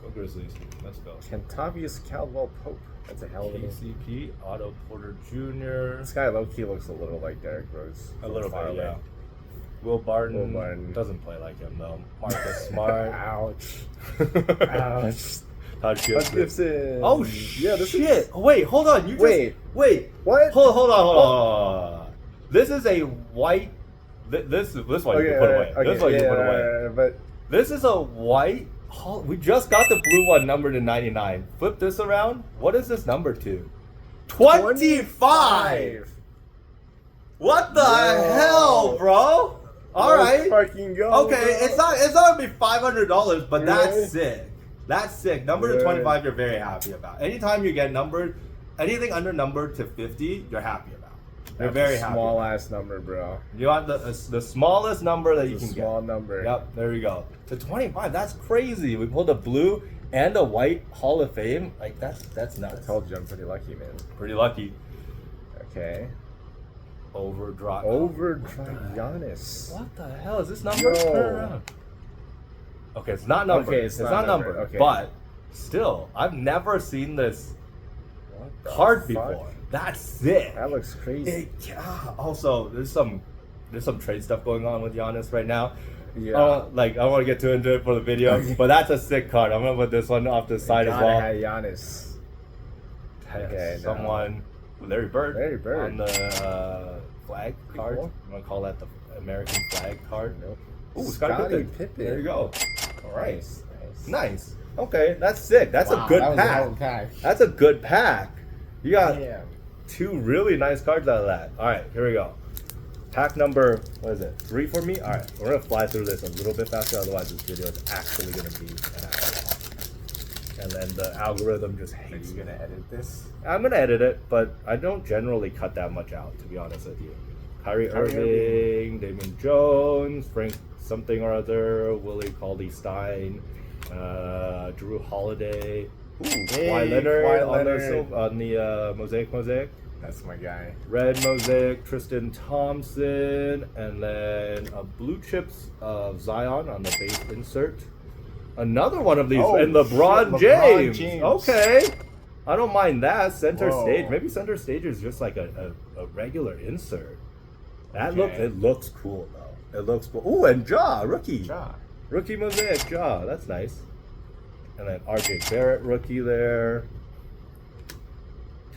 Go Grizzlies. Let's go. Kentavious Caldwell Pope. That's a hell of a name. KCP, Otto Porter Jr. This guy low key looks a little like Derrick Rose. A little Far bit, away. yeah. Will Barton, Will Barton. doesn't play like him though. Marcus Smart. Ouch. Ouch. Todd Todd Gibson. Gibson. Oh yeah, this shit! is. Oh, wait, hold on. You just, Wait. wait. What? Hold on. This is a white. This one you can put away. This one you can put away. But This is a white. We just got the blue one numbered to 99. Flip this around. What is this number to? 25. What the Yo. hell, bro? All let's right. fucking go. Okay, bro. it's not gonna be $500, but Really? that's sick. That's sick. Number to Really? 25, you're very happy about. Anytime you get numbered, anything under numbered to 50, you're happy about. You're That's very a happy. small about. ass number, bro. You want the smallest number that you It's a can small get. number. Yep, there you go. To 25, that's crazy. We pulled a blue and a white Hall of Fame. Like that's I nuts. told you I'm pretty lucky, man. Pretty lucky. Okay. Overdrive. Overdrive Giannis. What the hell is this number? Yo. Turn around. Okay, it's not numbered. Okay, it's not not numbered, numbered. okay. But still, I've never seen this What the card fuck? before. That's sick. That looks crazy. Also, there's some trade stuff going on with Giannis right now. Yeah. I don't want to get too into it for the video, Okay. but that's a sick card. I'm gonna put this one off the side as Gotta well. have Giannis. Okay, no. Someone, Larry Bird. Larry Bird. On the flag card. Cool. I'm gonna call that the American flag card. Nope. Ooh, Scottie Pippen. There you go. All right. Nice. Nice. Okay, that's sick. That's Wow, a good that was a hell of a pack. pack. That's a good pack. You got Damn. 2 really nice cards out of that. All right, here we go. Pack number, what is it? 3 for me? All right, we're gonna fly through this a little bit faster. Otherwise, this video is actually gonna be an hour. And then the algorithm just Are hates you me. gonna edit this? I'm gonna edit it, but I don't generally cut that much out, to be honest with you. Kyrie Irving, Damon Jones, Frank something or other, Willie Cauley-Stein, Drew Holiday, Hey, Kawhi Leonard, Kawhi on Leonard. the Mosaic. That's my guy. Red Mosaic, Tristan Thompson, and then a blue chips of Zion on the base insert. Another one of these, and LeBron James. Okay. I don't mind that. Center stage. Maybe center stage is just like a regular insert. That looks cool though. It looks cool. Ooh, and rookie. Rookie Mosaic that's nice. And then RJ Barrett rookie there.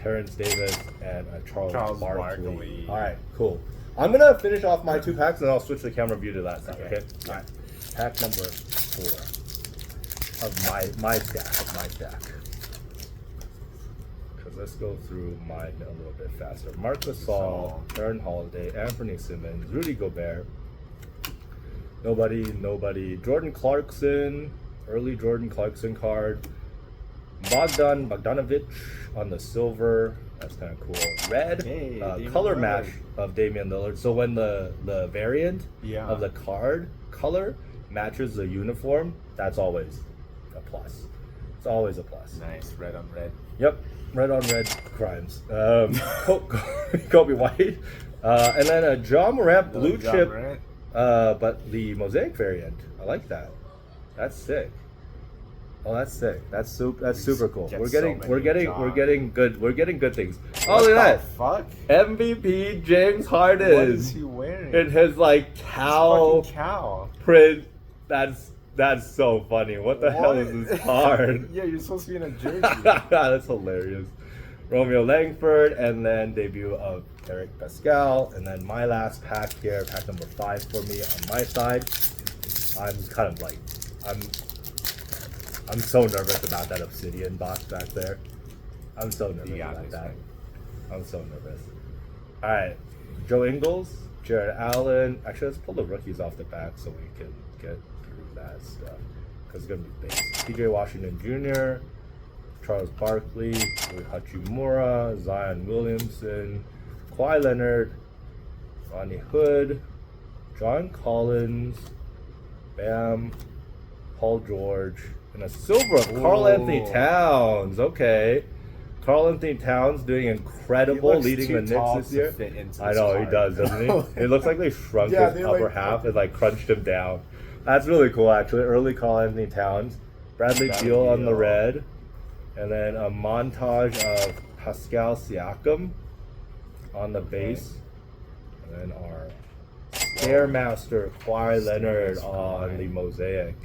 Terrence Davis and Charles Barkley. All right, cool. I'm gonna finish off my 2 packs and I'll switch the camera view to that side. Okay. All right. Pack number 4 of my stack. Because let's go through mine a little bit faster. Marc Gasol, Aaron Holiday, Anthony Simmons, Rudy Gobert. Nobody. Jordan Clarkson, early Jordan Clarkson card. Bogdanovic on the silver. That's kind of cool. Red color match of Damian Lillard. So when the variant of the card color matches the uniform, that's always a plus. It's always a plus. Nice. Red on red. Yep. Red on red crimes. Kobe White. And then a John Morant blue chip. But the Mosaic variant. I like that. That's sick. Oh, that's sick. That's super cool. We're getting good things. Oh, look at that. Fuck? MVP James Harden. What is he wearing? In his like cow print. That's so funny. What the hell is this card? Yeah, you're supposed to be in a jersey. That's hilarious. Romeo Langford, and then debut of Eric Pascal, and then my last pack here, pack number 5 for me on my side. I'm so nervous about that Obsidian box back there. I'm so nervous about that. I'm so nervous. All right, Joe Ingles, Jared Allen. Actually, let's pull the rookies off the back so we can get through that stuff because it's gonna be base. PJ Washington Jr., Charles Barkley, Rui Hachimura, Zion Williamson, Kawhi Leonard, Ronnie Hood, John Collins, Bam, Paul George, and a silver of Karl Anthony Towns. Okay. Karl Anthony Towns doing incredible, leading the Knicks this year. I know, he does, doesn't he? It looks like they shrunk his upper half and like crunched him down. That's really cool, actually. Early Karl Anthony Towns. Bradley Beal on the red. And then a montage of Pascal Siakam on the base. And then our Stairmaster Kawhi Leonard on the Mosaic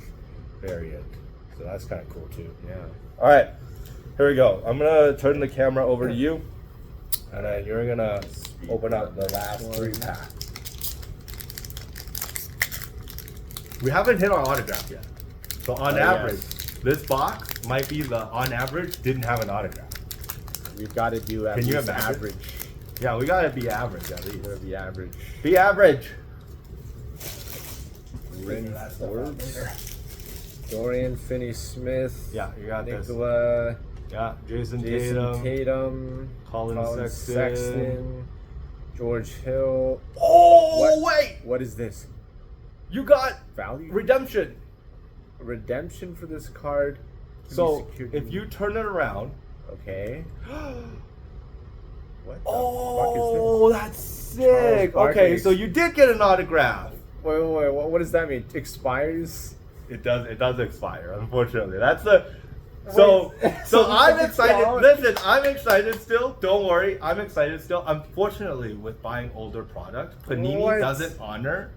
variant. So that's kind of cool too. Yeah. All right, here we go. I'm gonna turn the camera over to you, and then you're gonna open up the last 3 packs. We haven't hit our autograph yet. So on average, this box might be on average didn't have an autograph. We've got to do at least average. Yeah, we gotta be average at least. We're be average. Be average. Dorian Finney-Smith. Yeah, you got Nicola, this. Yeah, Jason Tatum, Colin Sexton, George Hill. Oh, wait! What is this? You got value redemption. Redemption for this card. So if you turn it around, okay. What the fuck is this? That's sick. Okay, so you did get an autograph. Wait. What does that mean? Expires? It does expire, unfortunately. That's the. So I'm excited. Listen, I'm excited still. Don't worry, I'm excited still. Unfortunately, with buying older product, Panini doesn't honor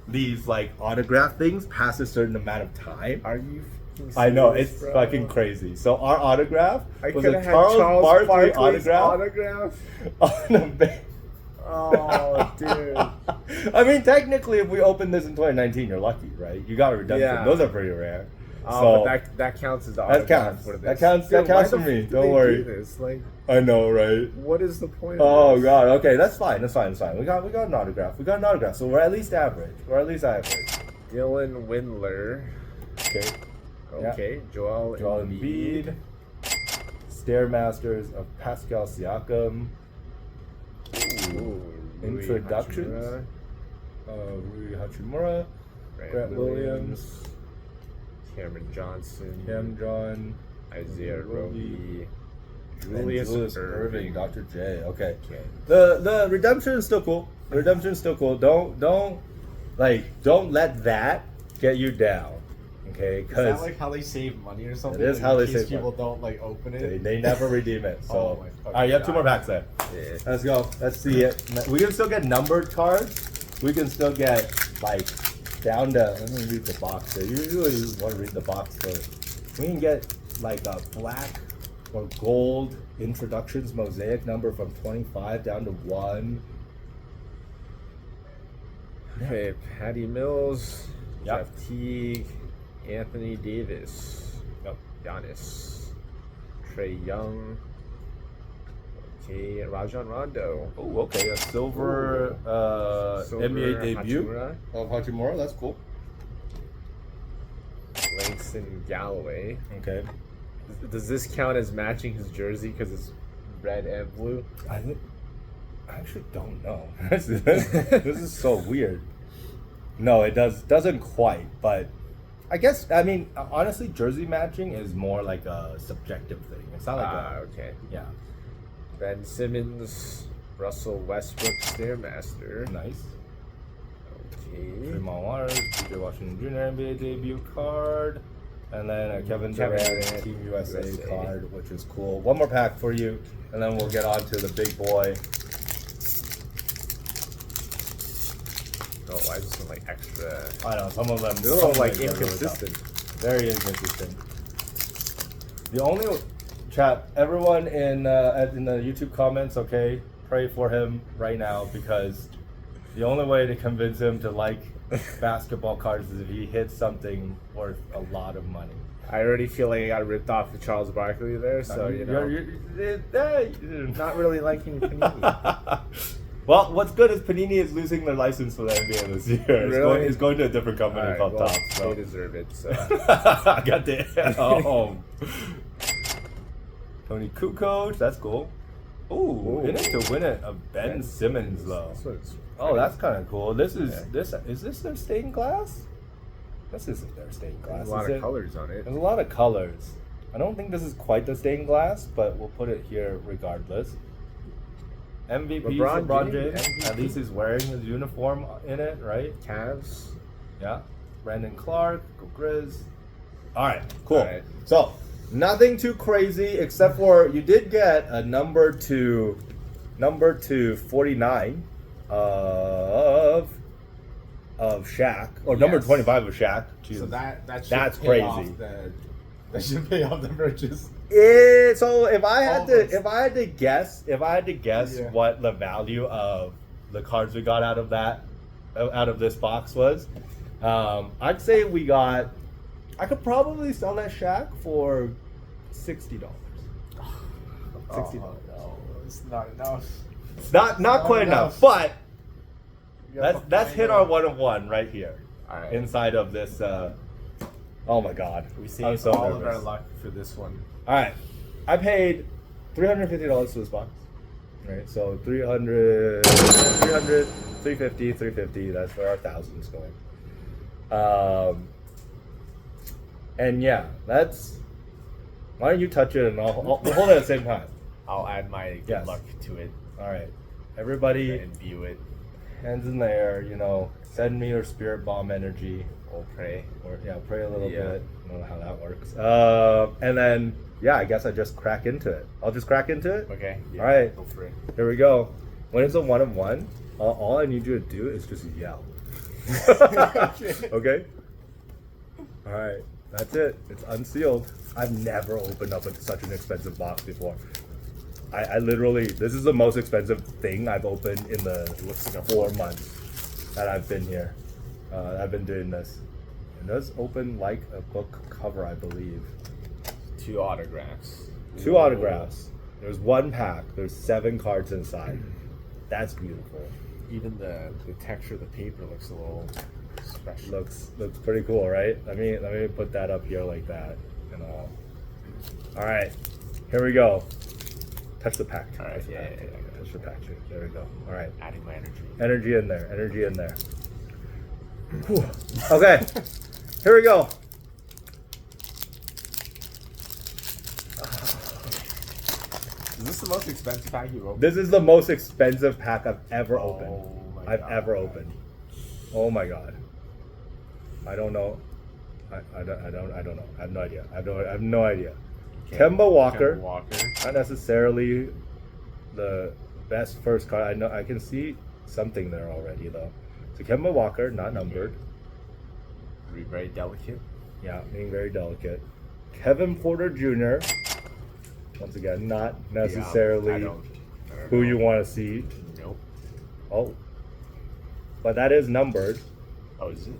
these like autograph things past a certain amount of time. Are you? I know, it's fucking crazy. So our autograph was a Charles Barkley autograph on the base. Oh, dude. I mean, technically, if we opened this in 2019, you're lucky, right? You got a redemption. Yeah. Those are pretty rare. So but that counts as the autograph for this. That counts for me. Don't worry. I know, right? What is the point? Oh god. Okay, that's fine. We got an autograph. So we're at least average. Dylan Windler. Okay. Joel Embiid. Stairmasters of Pascal Siakam. Introductions. Rui Hachimura. Grant Williams. Cameron Johnson. Cam John. Isaiah Roby. Julius Irving, Dr. J. Okay. Okay. The redemption is still cool. The redemption is still cool. Don't let that get you down. Okay, Is that because like how they save money or something? It is Like, how in they case save people money. don't like open it. they never redeem it. So, Oh my all right, you have 2 more God. packs there. Yeah. Let's go. Let's see it. We can still get numbered cards. We can still get like down to. Let me read the box here. Usually you want to read the box first. We can get like a black or gold introductions mosaic number from 25 down to 1. Okay, Patty Mills, Yep. Jeff Teague, Anthony Davis, Yep. Giannis, Trey Young, okay, Rajon Rondo, Oh, okay. A silver, Silver NBA debut Hachimura, of Hachimura. That's cool. Langston Galloway. Okay. Does this count as matching his jersey because it's red and blue? I actually don't know. This is so weird. No, it doesn't quite, but I guess honestly, jersey matching is more like a subjective thing. It's not like Okay. yeah, Ben Simmons, Russell Westbrook, Stairmaster. nice. Okay. Draymond Waters, PJ Washington Jr. NBA debut card, and then a Kevin Kevin Durant Durant, Team USA USA. card, which is cool. One more pack for you, and then we'll get on to the big boy. Oh, why is this one like extra? I know some of them. They're some all like of them are really inconsistent. tough. Very inconsistent. The only chat, everyone in the YouTube comments, okay, pray for him right now because the only way to convince him to like basketball cards is if he hits something worth a lot of money. I already feel like I got ripped off with Charles Barkley there, so you know, You're not really liking Panini. Well, what's good is Panini is losing their license for the NBA this year. Really? It's going to a different company Alright, called well, Topps. So. they deserve it. So Goddamn. Tony Kukoc, that's cool. Ooh, in it to win it. A Ben Simmons though. This one's Oh, that's kind of cool. This is Yeah. Is this their stained glass? This isn't their stained glass. There's a lot is of it? colors on it. There's a lot of colors. I don't think this is quite the stained glass, but we'll put it here regardless. MVP LeBron LeBron James, James. At least he's wearing his uniform in it, right? Cavs. Yeah. Brandon Clark, go Grizz. All right, cool. All right. So nothing too crazy except for you did get a number to 49 of Shaq, or number Yes. 25 of Shaq. So Jesus. that should That's pay crazy. off that should pay off the purchase. So if I had Almost. to guess Yeah. what the value of the cards we got out of this box was, I'd say I could probably sell that Shaq for $60. $60. No, it's not enough. It's not quite enough, but You have to that's find hit a- our 1-of-1 right here All right. inside of this. Oh my God, We I'm saved so all of nervous. our luck for this one. All right, I paid $350 for this box. Right, so 300, 350, 350. That's where our thousands going. And yeah, that's. Why don't you touch it and we'll hold it at the same time. I'll add my good Yes. luck to it All right, everybody, and view it. hands in the air. Send me your spirit bomb energy. We'll pray. Or pray a little Yeah. bit. I don't know how that works. And then I guess I just crack into it. I'll just crack into it. Okay. Yeah, All right. Go for it. Here we go. When it's a 1-of-1, all I need you to do is just yell. Okay? All right. That's it. It's unsealed. I've never opened up such an expensive box before. I literally, this is the most expensive thing I've opened in the 4 months that I've been here. I've been doing this. It does open like a book cover, I believe. 2 autographs. 2 autographs. There's 1 pack. There's 7 cards inside. That's beautiful. Even the texture of the paper looks a little special. Looks pretty cool, right? Let me put that up here like that. And all right, here we go. Touch the pack. All right, Touch the yeah, pack. yeah, yeah. Touch the pack. There we go. All right, Adding my energy. energy in there. Energy in there. Whew. Okay, here we go. this the most expensive pack you've opened? This is the most expensive pack I've ever Oh opened. my I've God. ever opened. Oh my god. I don't know. I don't know. I have no idea. I have no idea. Kemba Walker. Kemba Walker. Not necessarily the best first card. I know I can see something there already though. So Kemba Walker, not numbered. Be very delicate. Yeah, being very delicate. Kevin Porter Jr. Once again, not necessarily I don't who know. you want to see. Nope. Oh, but that is numbered Oh, is it?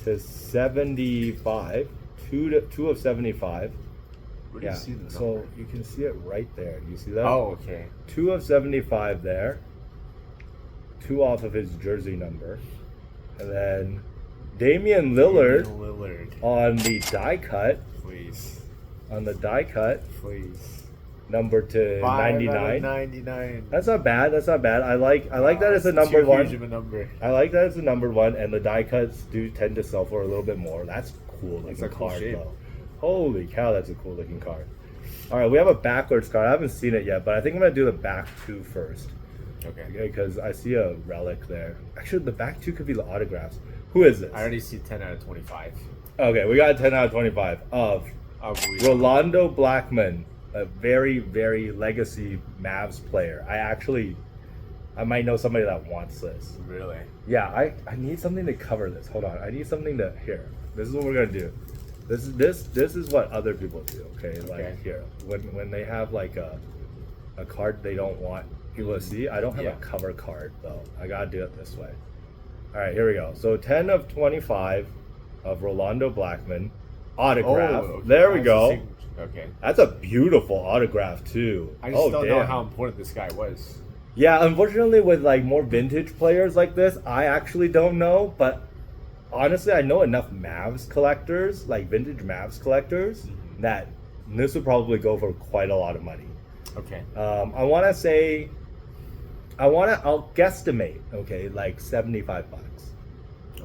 to 75. Two of 75. Where do Yeah. you see the So number? you can see it right there. Do you see that? Oh, okay. 2 of 75 there. 2 off of his jersey number. And then Damian Lillard Lillard. on the die cut. Please. On the die cut, Please. number to 99. 99. That's not bad. That's not bad. I like that it's a number Too one. huge of a number. I like that it's a number one, and the die cuts do tend to sell for a little bit more. That's cool It's looking a cool card shape. though. Holy cow, that's a cool looking card. All right, we have a backwards card. I haven't seen it yet, but I think I'm gonna do the back 2 first. Okay. Because I see a relic there. Actually, the back 2 could be the autographs. Who is this? I already see 10 out of 25. Okay, we got a 10 out of 25 of Rolando Blackman, a very, very legacy Mavs player. I might know somebody that wants this. Really? Yeah, I need something to cover this. Hold on, I need something to here. This is what we're gonna do. This is what other people do. Okay, like Okay. here when they have like a card they don't want people to see. I don't have Yeah. a cover card though. I gotta do it this way. All right, here we go. So 10 of 25 of Rolando Blackman autograph. okay. There we That's go. the signature. Okay. That's a beautiful autograph too. I just don't know damn. how important this guy was. Yeah, unfortunately, with like more vintage players like this, I actually don't know. But honestly, I know enough Mavs collectors, like vintage Mavs collectors, that this would probably go for quite a lot of money. Okay. I'll guesstimate, okay, like 75 bucks.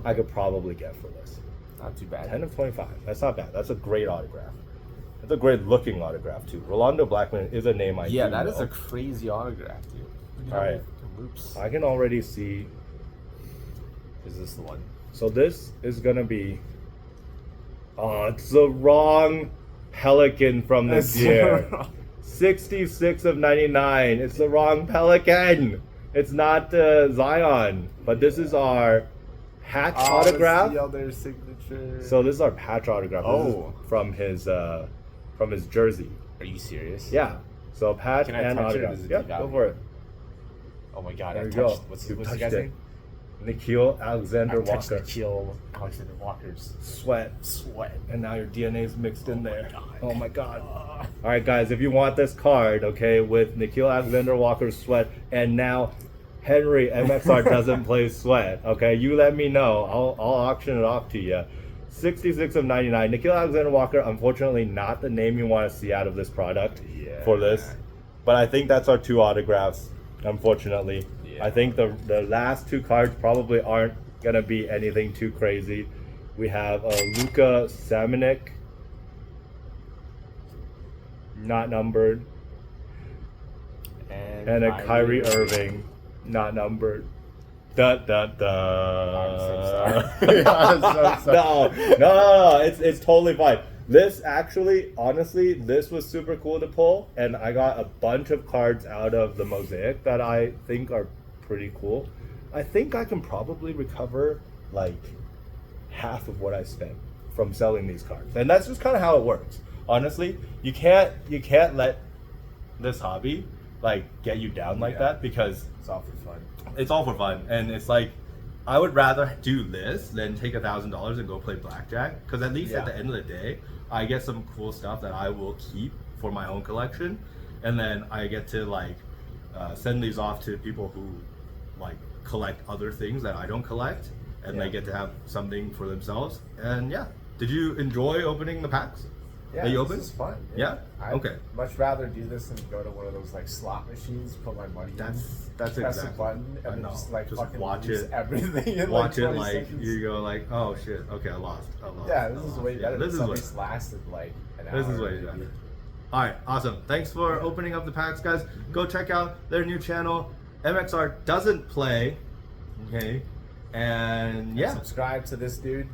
I could probably get for this. Not too bad. 10 of 25. That's not bad. That's a great autograph. That's a great looking autograph too. Rolando Blackman is a name I Yeah, do that know. is a crazy autograph, dude. Look at All how right. many loops. I can already see. Is this the one? So this is gonna be. Oh, it's the wrong Pelican from this year. 66 of 99. It's the wrong Pelican. It's not Zion, but this is our patch autograph. The other signature. So this is our patch autograph. This is Oh. from his jersey. Are you serious? Yeah. So patch Can I and touch it or autograph. does it Yep, devalue? go for it. Oh my god, There I you touched. go. What's You the touched guy's it. name? Nikhil-Alexander I touched Walker. Gilgeous-Alexander Walker's Sweat. sweat. And now your DNA's mixed in there. God. Oh my god. All right, guys, if you want this card, okay, with Nikhil-Alexander Walker's sweat, and now Henry MXR doesn't play sweat, okay, you let me know. I'll auction it off to you. 66 of 99. Nikhil-Alexander Walker, unfortunately, not the name you want to see out of this product for this. But I think that's our 2 autographs, unfortunately. Yeah. I think the last 2 cards probably aren't going to be anything too crazy. We have Luka Samanic, not numbered, and a Kyrie Irving, not numbered. I'm so sorry. No, it's totally fine. This actually, honestly, this was super cool to pull, and I got a bunch of cards out of the Mosaic that I think are pretty cool. I think I can probably recover like half of what I spent from selling these cards, and that's just kind of how it works. Honestly, you can't let this hobby like get you down like that, because It's all for fun. it's all for fun, and it's like I would rather do this than take $1,000 and go play blackjack, because at least at the end of the day I get some cool stuff that I will keep for my own collection, and then I get to like send these off to people who like collect other things that I don't collect, and they get to have something for themselves. And yeah, did you enjoy opening the packs? Yeah, that you this opened? is fun. Yeah? I'd Okay. much rather do this than go to one of those like slot machines, put my money in, That's press exactly. a button, I and then know. just like Just fucking watch lose it. everything in Watch like it 20 like seconds. you go like, oh shit, okay, I lost. Yeah, I this is lost. way better. This than is way. something's lasted like an hour. This is way maybe. better. All right, awesome. Thanks for opening up the packs, guys. Go check out their new channel. MXR doesn't play. Okay, and yeah, Subscribe to this dude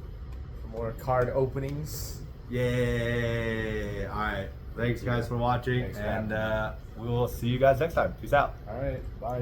for more card openings. yay! All right, thanks guys for watching, Thanks for and we will see you guys next time. Peace out. All right, bye.